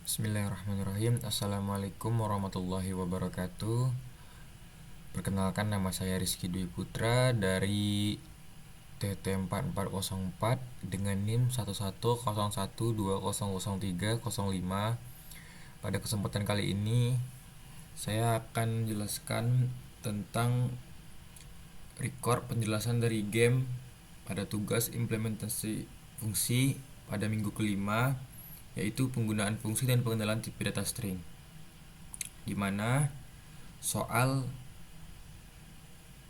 Bismillahirrahmanirrahim. Assalamualaikum warahmatullahi wabarakatuh. Perkenalkan, nama saya Rizky Dwi Putra dari TT4404 dengan NIM 1101200305. Pada kesempatan kali ini saya akan menjelaskan tentang record penjelasan dari game pada tugas implementasi fungsi pada minggu kelima, yaitu penggunaan fungsi dan pengenalan tipe data string, di mana soal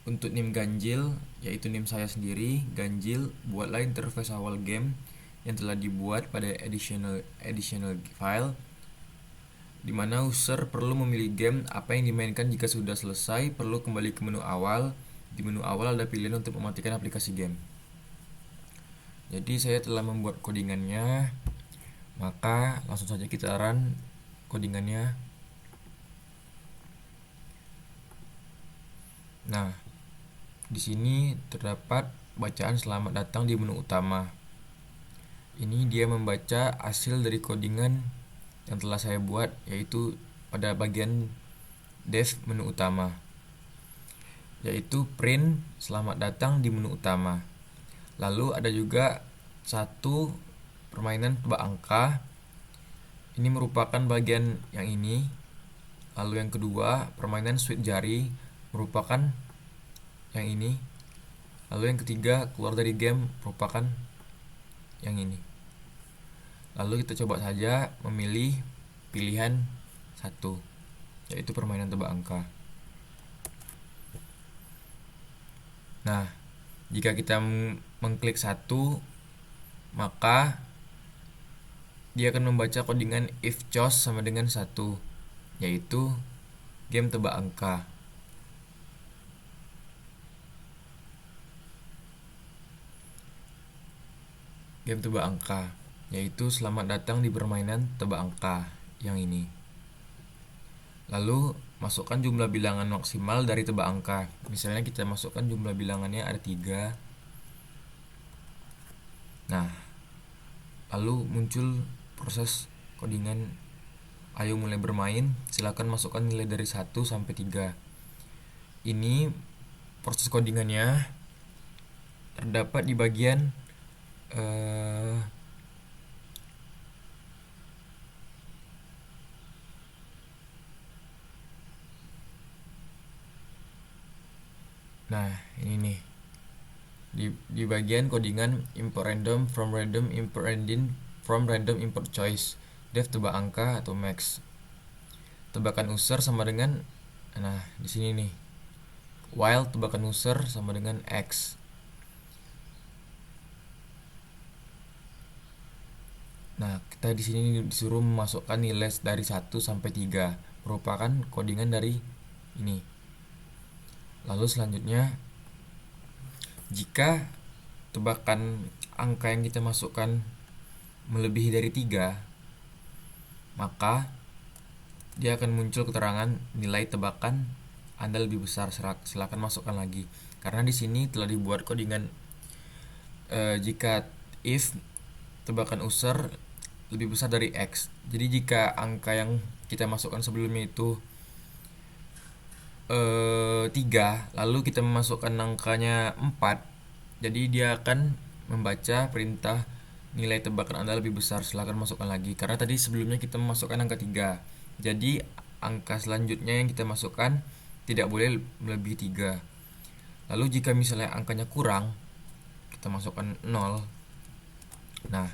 untuk NIM ganjil, yaitu NIM saya sendiri, ganjil buatlah interface awal game yang telah dibuat pada additional file, di mana user perlu memilih game apa yang dimainkan. Jika sudah selesai, perlu kembali ke menu awal. Di menu awal ada pilihan untuk mematikan aplikasi game. Jadi saya telah membuat codingannya, maka langsung saja kita run codingannya. Nah, di sini terdapat bacaan selamat datang di menu utama. Ini dia membaca hasil dari codingan yang telah saya buat, yaitu pada bagian dev menu utama, yaitu print selamat datang di menu utama. Lalu ada juga satu permainan tebak angka. Ini merupakan bagian yang ini. Lalu yang kedua, permainan sweet jari, merupakan yang ini. Lalu yang ketiga, keluar dari game, merupakan yang ini. Lalu kita coba saja memilih pilihan satu, yaitu permainan tebak angka. Nah, jika kita mengklik satu, maka dia akan membaca codingan if choose sama dengan 1, yaitu game tebak angka. Game tebak angka, yaitu selamat datang di permainan tebak angka yang ini. Lalu masukkan jumlah bilangan maksimal dari tebak angka. Misalnya kita masukkan jumlah bilangannya ada 3. Nah, lalu muncul proses codingan. Ayo mulai bermain, silakan masukkan nilai dari 1 sampai 3. Ini proses codingannya terdapat di bagian nah, ini nih. Di bagian codingan import random from random import random from random import choice, def tebak angka atau max. Tebakan user sama dengan, nah di sini nih, while tebakan user sama dengan x. Nah, kita di sini disuruh memasukkan nilai dari 1 sampai 3, merupakan codingan dari ini. Lalu selanjutnya, jika tebakan angka yang kita masukkan melebihi dari 3, maka dia akan muncul keterangan nilai tebakan Anda lebih besar, silakan masukkan lagi. Karena di sini telah dibuat codingan jika if tebakan user lebih besar dari x. Jadi jika angka yang kita masukkan sebelumnya itu 3, lalu kita memasukkan angkanya 4, jadi dia akan membaca perintah nilai tebakan Anda lebih besar, silakan masukkan lagi. Karena tadi sebelumnya kita memasukkan angka 3, jadi angka selanjutnya yang kita masukkan tidak boleh melebihi 3. Lalu jika misalnya angkanya kurang, kita masukkan 0. Nah,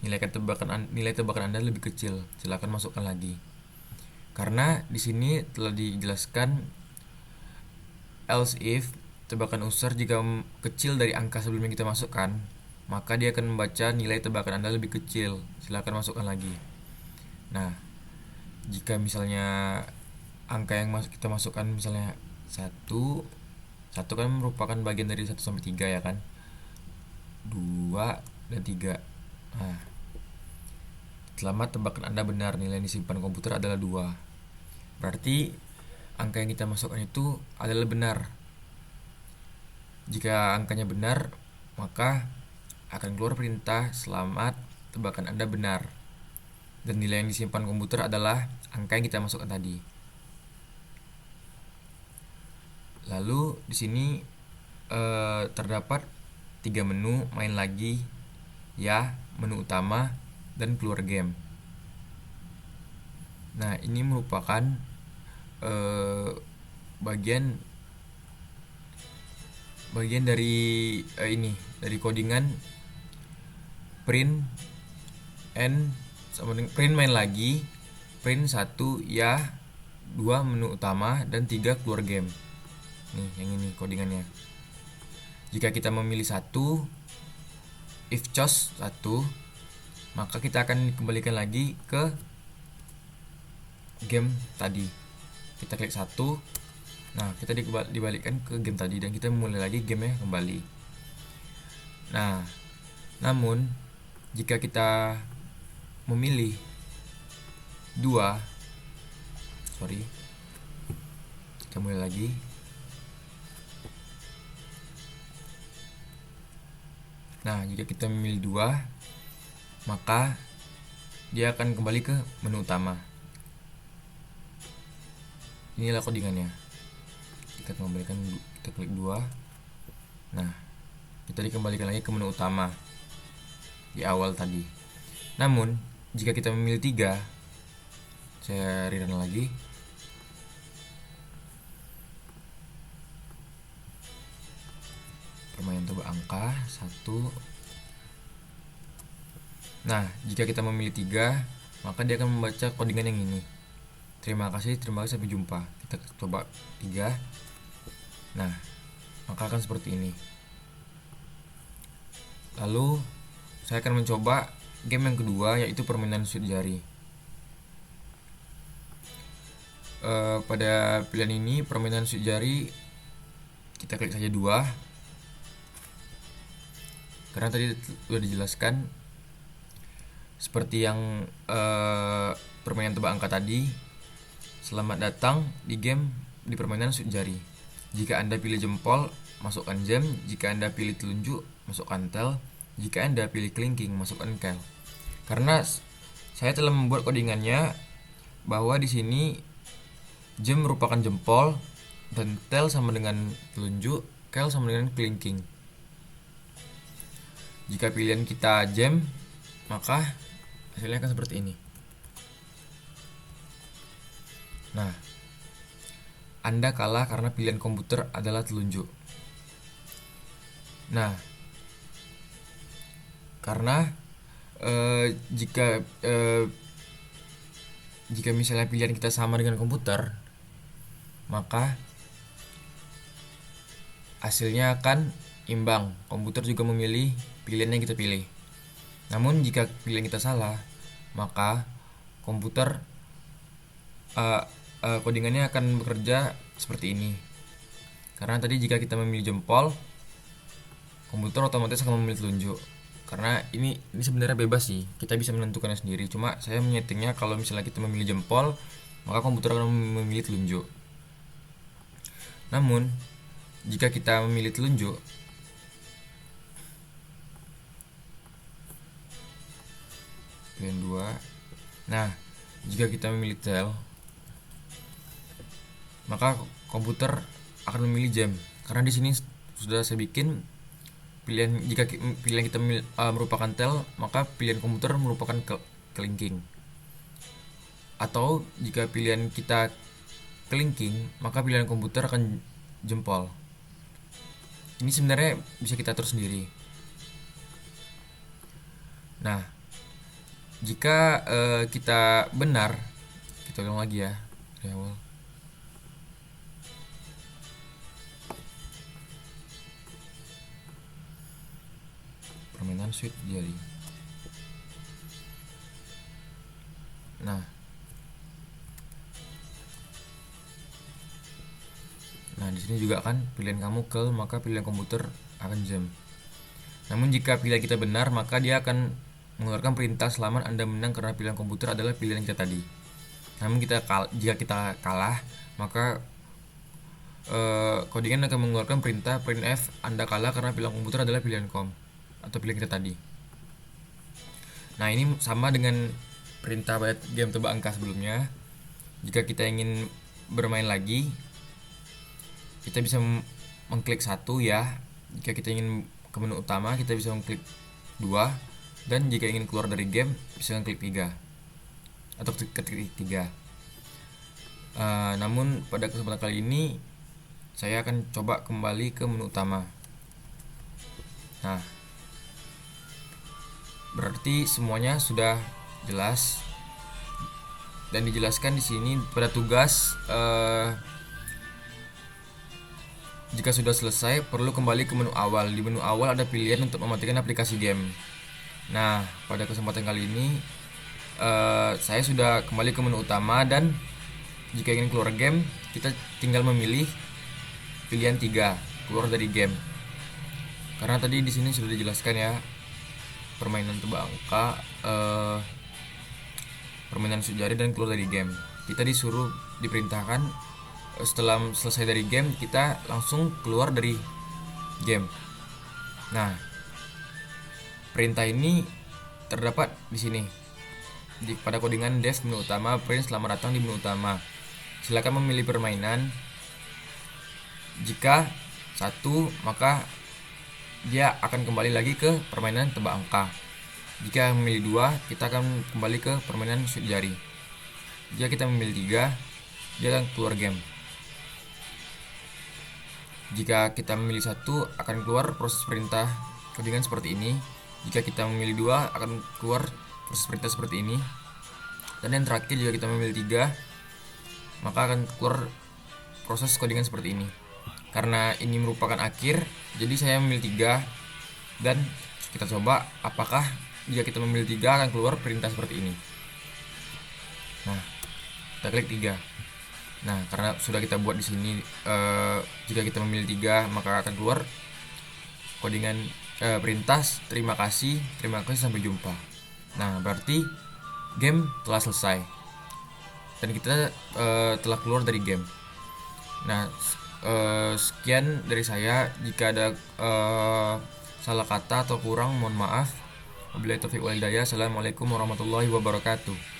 nilai tebakan Anda lebih kecil, silakan masukkan lagi. Karena di sini telah dijelaskan else if tebakan user jika kecil dari angka sebelumnya kita masukkan, maka dia akan membaca nilai tebakan Anda lebih kecil, silakan masukkan lagi. Nah, jika misalnya angka yang kita masukkan misalnya 1 kan merupakan bagian dari 1 sampai 3 ya kan, 2 dan 3. Nah, selamat, tebakan Anda benar, nilai yang disimpan komputer adalah 2. Berarti angka yang kita masukkan itu adalah benar. Jika angkanya benar, maka akan keluar perintah selamat, tebakan Anda benar. dan nilai yang disimpan komputer adalah angka yang kita masukkan tadi. Lalu di sini terdapat 3 menu: main lagi, ya, menu utama, dan keluar game. Nah, ini merupakan bagian dari dari codingan print n sama dengan print main lagi, print 1 ya, 2 menu utama, dan 3 keluar game. Nih, yang ini codingannya. Jika kita memilih satu, if choose 1, maka kita akan kembalikan lagi ke game tadi. Kita klik 1. Nah, kita dibalikkan ke game tadi dan kita mulai lagi gamenya kembali. Nah, namun jika kita memilih 2, kita mulai lagi. Nah, jika kita memilih 2, maka dia akan kembali ke menu utama. Inilah codingannya. Kita klik 2. Nah, kita dikembalikan lagi ke menu utama di awal tadi. Namun, jika kita memilih 3, saya rerun lagi. Permainan tebak angka 1. Nah, jika kita memilih 3, maka dia akan membaca codingan yang ini. Terima kasih, sampai jumpa. Kita coba 3. Nah, maka akan seperti ini. Lalu saya akan mencoba game yang kedua, yaitu permainan shoot jari. Pada pilihan ini, permainan shoot jari, kita klik saja 2. Karena tadi sudah dijelaskan seperti yang permainan tebak angka tadi. Selamat datang di game di permainan shoot jari. Jika Anda pilih jempol, masukkan jam. Jika Anda pilih telunjuk, masukkan tel. Jika Anda pilih kelingking, masukkan kel. Karena saya telah membuat codingannya bahwa di sini jam merupakan jempol dan tel sama dengan telunjuk, kel sama dengan kelingking. Jika pilihan kita jam, maka hasilnya akan seperti ini. Nah, Anda kalah karena pilihan komputer adalah telunjuk. Nah, karena jika misalnya pilihan kita sama dengan komputer, maka hasilnya akan imbang. Komputer juga memilih pilihan yang kita pilih. Namun jika pilihan kita salah, maka komputer codingannya akan bekerja seperti ini. Karena tadi jika kita memilih jempol, komputer otomatis akan memilih telunjuk. Karena ini sebenarnya bebas sih, kita bisa menentukannya sendiri. Cuma saya menyetingnya kalau misalnya kita memilih jempol, maka komputer akan memilih telunjuk. Namun jika kita memilih telunjuk, pilihan 2. Nah, jika kita memilih tel, maka komputer akan memilih jam. Karena di sini sudah saya bikin pilihan, jika pilihan kita merupakan tel, maka pilihan komputer merupakan kelingking. Atau jika pilihan kita kelingking, maka pilihan komputer akan jempol. Ini sebenarnya bisa kita atur sendiri. Nah, jika kita benar, kita ulang lagi ya dari awal. Permainan shoot jari. Nah, di sini juga kan pilihan kamu kel, maka pilihan komputer akan jam. Namun jika pilihan kita benar, maka dia akan mengeluarkan perintah selamat Anda menang karena pilihan komputer adalah pilihan kita tadi. Namun jika kita kalah, maka codingan akan mengeluarkan perintah printf Anda kalah karena pilihan komputer adalah pilihan kom atau pilihan kita tadi. Nah, ini sama dengan perintah pada game tebak angka sebelumnya. Jika kita ingin bermain lagi, kita bisa mengklik satu ya. Jika kita ingin ke menu utama, kita bisa mengklik 2. Dan jika ingin keluar dari game, bisa mengklik 3 atau ketik 3. Namun pada kesempatan kali ini saya akan coba kembali ke menu utama. Nah, berarti semuanya sudah jelas dan dijelaskan di sini pada tugas. Jika sudah selesai, perlu kembali ke menu awal. Di menu awal ada pilihan untuk mematikan aplikasi game. Nah, pada kesempatan kali ini saya sudah kembali ke menu utama, dan jika ingin keluar game, kita tinggal memilih pilihan 3, keluar dari game. Karena tadi di sini sudah dijelaskan ya, permainan tebak angka, permainan sujari dan keluar dari game. Kita disuruh diperintahkan setelah selesai dari game kita langsung keluar dari game. Nah, perintah ini terdapat di sini pada codingan dev menu utama. Print selamat datang di menu utama. Silakan memilih permainan. Jika 1, maka dia akan kembali lagi ke permainan tebak angka. Jika memilih 2, kita akan kembali ke permainan shoot jari. Jika kita memilih 3, dia akan keluar game. Jika kita memilih 1, akan keluar proses perintah codingan seperti ini. Jika kita memilih 2, akan keluar proses perintah seperti ini. Dan yang terakhir, jika kita memilih 3, maka akan keluar proses codingan seperti ini. Karena ini merupakan akhir, jadi saya memilih 3, dan kita coba apakah jika kita memilih 3 akan keluar perintah seperti ini. Nah, kita klik 3. Nah, karena sudah kita buat di sini, jika kita memilih 3 maka akan keluar codingan perintah terima kasih sampai jumpa. Nah, berarti game telah selesai dan kita telah keluar dari game. Nah, sekian dari saya. Jika ada salah kata atau kurang, mohon maaf. Wabillahi taufiq wal hidayah. Assalamualaikum warahmatullahi wabarakatuh.